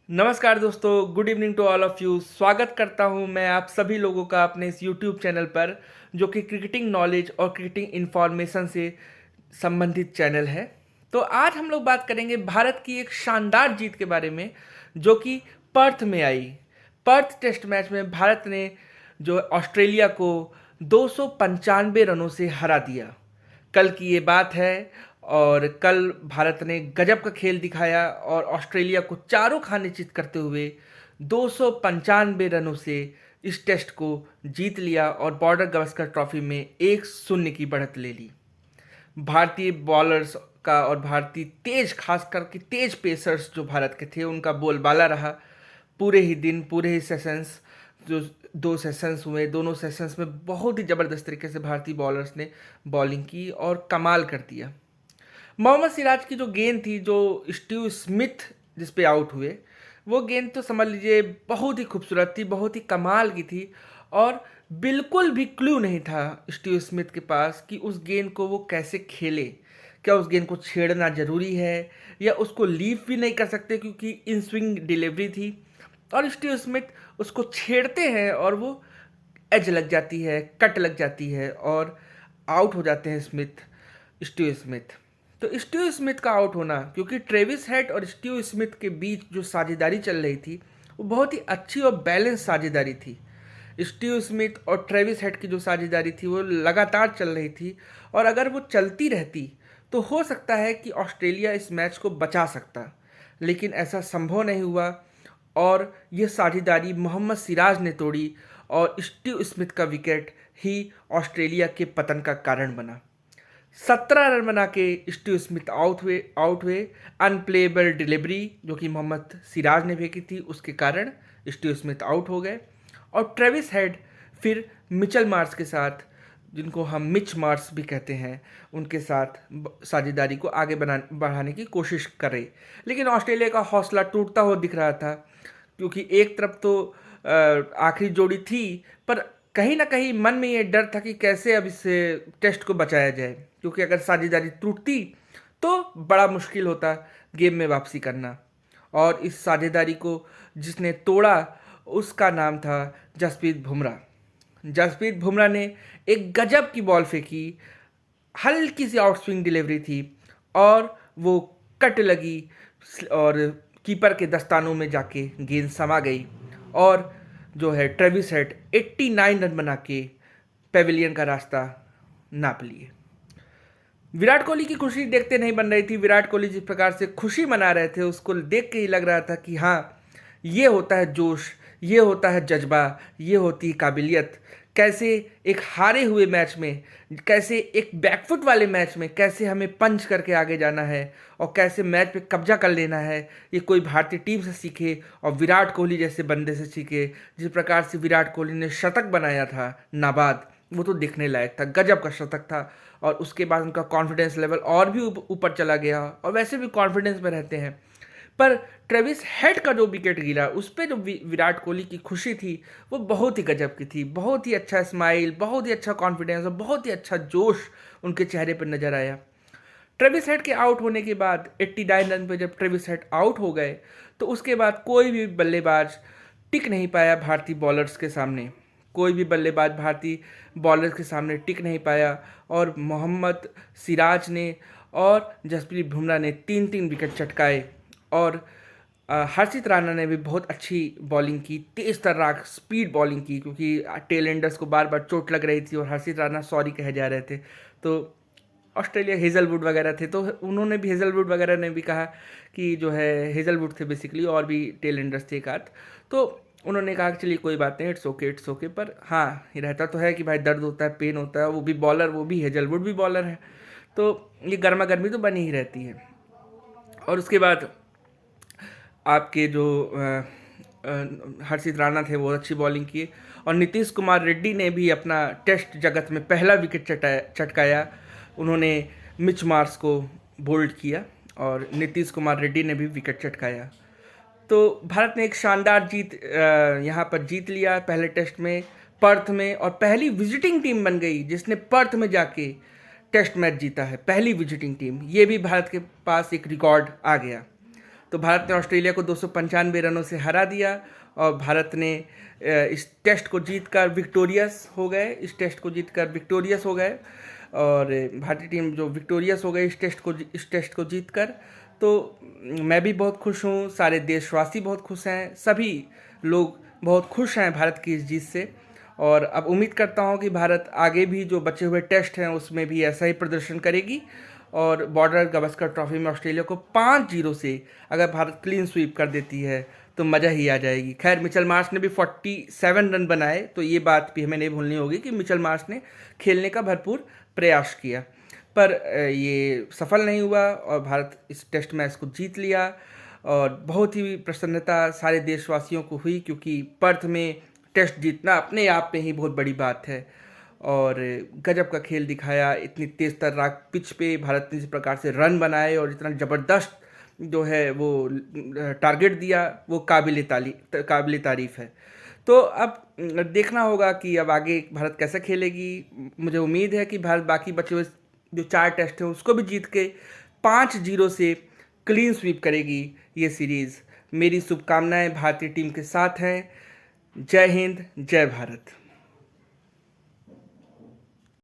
नमस्कार दोस्तों, good evening to all of you. स्वागत करता हूं मैं आप सभी लोगों का अपने इस यूट्यूब चैनल पर, जो कि क्रिकेटिंग नॉलेज और क्रिकेटिंग इन्फॉर्मेशन से संबंधित चैनल है। तो आज हम लोग बात करेंगे भारत की एक शानदार जीत के बारे में, जो कि पर्थ में आई। पर्थ टेस्ट मैच में भारत ने जो ऑस्ट्रेलिया को 295 रनों से हरा दिया। कल की ये बात है और कल भारत ने गजब का खेल दिखाया और ऑस्ट्रेलिया को चारों खाने चित करते हुए 295 रनों से इस टेस्ट को जीत लिया और बॉर्डर गावस्कर ट्रॉफी में 1-0 की बढ़त ले ली। भारतीय बॉलर्स का और भारतीय तेज, खास करके तेज पेसर्स जो भारत के थे, उनका बोलबाला रहा पूरे ही दिन, पूरे ही सेशंस। जो दो सेशंस हुए, दोनों सेशंस में बहुत ही ज़बरदस्त तरीके से भारतीय बॉलर्स ने बॉलिंग की और कमाल कर दिया। मोहम्मद सिराज की जो गेंद थी, जो स्टीव स्मिथ जिस पे आउट हुए, वो गेंद तो समझ लीजिए बहुत ही खूबसूरत थी, बहुत ही कमाल की थी। और बिल्कुल भी क्लू नहीं था स्टीव स्मिथ के पास कि उस गेंद को वो कैसे खेले। क्या उस गेंद को छेड़ना ज़रूरी है या उसको लीव भी नहीं कर सकते, क्योंकि इन स्विंग डिलीवरी थी। और स्टीव स्मिथ उसको छेड़ते हैं और वो एज लग जाती है, कट लग जाती है और आउट हो जाते हैं स्टीव स्मिथ। तो स्टीव स्मिथ का आउट होना, क्योंकि ट्रेविस हेड और स्टीव स्मिथ के बीच जो साझेदारी चल रही थी, वो बहुत ही अच्छी और बैलेंस साझेदारी थी। स्टीव स्मिथ और ट्रेविस हेड की जो साझेदारी थी वो लगातार चल रही थी, और अगर वो चलती रहती तो हो सकता है कि ऑस्ट्रेलिया इस मैच को बचा सकता, लेकिन ऐसा संभव नहीं हुआ। और ये साझेदारी मोहम्मद सिराज ने तोड़ी और स्टीव स्मिथ का विकेट ही ऑस्ट्रेलिया के पतन का कारण बना। 17 रन बना के स्टीव स्मिथ आउट हुए। अनप्लेबल डिलीवरी जो कि मोहम्मद सिराज ने फेंकी थी, उसके कारण स्टीव स्मिथ आउट हो गए। और ट्रेविस हेड फिर मिचेल मार्श के साथ, जिनको हम मिच मार्श भी कहते हैं, उनके साथ साझेदारी को आगे बढ़ाने की कोशिश करे। लेकिन ऑस्ट्रेलिया का हौसला टूटता हुआ दिख रहा था, क्योंकि एक तरफ तो आखिरी जोड़ी थी, पर कहीं ना कहीं मन में ये डर था कि कैसे अब इस टेस्ट को बचाया जाए, क्योंकि अगर साझेदारी टूटती तो बड़ा मुश्किल होता गेम में वापसी करना। और इस साझेदारी को जिसने तोड़ा, उसका नाम था जसप्रीत बुमराह। जसप्रीत बुमराह ने एक गजब की बॉल फेंकी, हल्की सी आउट स्विंग डिलीवरी थी और वो कट लगी और कीपर के दस्तानों में जाके गेंद समा गई। और जो है ट्रेविस हेड 89 रन बना के पेविलियन का रास्ता नाप लिए। विराट कोहली की खुशी देखते नहीं बन रही थी। विराट कोहली जिस प्रकार से खुशी मना रहे थे, उसको देख के ही लग रहा था कि हाँ, ये होता है जोश, ये होता है जज्बा, ये होती है काबिलियत। कैसे एक हारे हुए मैच में, कैसे एक बैकफुट वाले मैच में, कैसे हमें पंच करके आगे जाना है और कैसे मैच पे कब्जा कर लेना है, ये कोई भारतीय टीम से सीखे और विराट कोहली जैसे बंदे से सीखे। जिस प्रकार से विराट कोहली ने शतक बनाया था नाबाद, वो तो दिखने लायक था, गजब का शतक था। और उसके बाद उनका कॉन्फिडेंस लेवल और भी ऊपर चला गया, और वैसे भी कॉन्फिडेंस में रहते हैं। पर ट्रेविस हेड का जो विकेट गिरा, उस पर जो विराट कोहली की खुशी थी, वो बहुत ही गजब की थी। बहुत ही अच्छा स्माइल, बहुत ही अच्छा कॉन्फिडेंस और बहुत ही अच्छा जोश उनके चेहरे पर नजर आया। ट्रेविस हेड के आउट होने के बाद 89 रन पे जब ट्रेविस हेड आउट हो गए, तो उसके बाद कोई भी बल्लेबाज टिक नहीं पाया भारतीय बॉलर्स के सामने। कोई भी बल्लेबाज भारतीय बॉलर्स के सामने टिक नहीं पाया, और मोहम्मद सिराज ने और जसप्रीत बुमराह ने 3-3 विकेट चटकाए। और हर्षित राणा ने भी बहुत अच्छी बॉलिंग की, तेज तर्राक स्पीड बॉलिंग की, क्योंकि टेल एंडर्स को बार बार चोट लग रही थी और हर्षित राणा सॉरी कहे जा रहे थे। तो ऑस्ट्रेलिया हेज़लवुड वगैरह थे, तो उन्होंने भी, हेज़लवुड वगैरह ने भी कहा कि जो है, हेज़लवुड थे बेसिकली, और भी टेल एंडर्स थे एक आध। तो उन्होंने कहा कि चलिए कोई बात नहीं, इट्स ओके इट्स ओके। पर हाँ, ये रहता तो है कि भाई दर्द होता है, पेन होता है। वो भी बॉलर, वो भी हेज़लवुड भी बॉलर है, तो ये गर्मा गर्मी तो बनी ही रहती है। और उसके बाद आपके जो हर्षित राणा थे, वो अच्छी बॉलिंग की। और नीतीश कुमार रेड्डी ने भी अपना टेस्ट जगत में पहला विकेट चटकाया। उन्होंने मिच मार्श को बोल्ड किया और नीतीश कुमार रेड्डी ने भी विकेट चटकाया। तो भारत ने एक शानदार जीत यहाँ पर जीत लिया पहले टेस्ट में, पर्थ में। और पहली विजिटिंग टीम बन गई जिसने पर्थ में जाके टेस्ट मैच जीता है, पहली विजिटिंग टीम। ये भी भारत के पास एक रिकॉर्ड आ गया। तो भारत ने ऑस्ट्रेलिया को 295 रनों से हरा दिया और भारत ने इस टेस्ट को जीतकर विक्टोरियस हो गए। इस टेस्ट को जीतकर विक्टोरियस हो गए और भारतीय टीम जो विक्टोरियस हो गई इस टेस्ट को जीतकर। तो मैं भी बहुत खुश हूँ, सारे देशवासी बहुत खुश हैं, सभी लोग बहुत खुश हैं भारत की इस जीत से। और अब उम्मीद करता हूँ कि भारत आगे भी जो बचे हुए टेस्ट हैं उसमें भी ऐसा ही प्रदर्शन करेगी और बॉर्डर गावस्कर ट्रॉफी में ऑस्ट्रेलिया को 5-0 से अगर भारत क्लीन स्वीप कर देती है तो मज़ा ही आ जाएगी। खैर मिचेल मार्श ने भी 47 रन बनाए, तो ये बात भी हमें नहीं भूलनी होगी कि मिचेल मार्श ने खेलने का भरपूर प्रयास किया, पर ये सफल नहीं हुआ और भारत इस टेस्ट मैच को जीत लिया। और बहुत ही प्रसन्नता सारे देशवासियों को हुई, क्योंकि पर्थ में टेस्ट जीतना अपने आप में ही बहुत बड़ी बात है और गजब का खेल दिखाया। इतनी तेज़ तर्राक पिच पे भारत ने इस प्रकार से रन बनाए और इतना ज़बरदस्त जो है वो टारगेट दिया, वो काबिल तारीफ़ है। तो अब देखना होगा कि अब आगे भारत कैसे खेलेगी। मुझे उम्मीद है कि भारत बाकी बचे हुए जो 4 टेस्ट हैं उसको भी जीत के 5-0 से क्लीन स्वीप करेगी ये सीरीज़। मेरी शुभकामनाएं भारतीय टीम के साथ हैं। जय हिंद, जय भारत।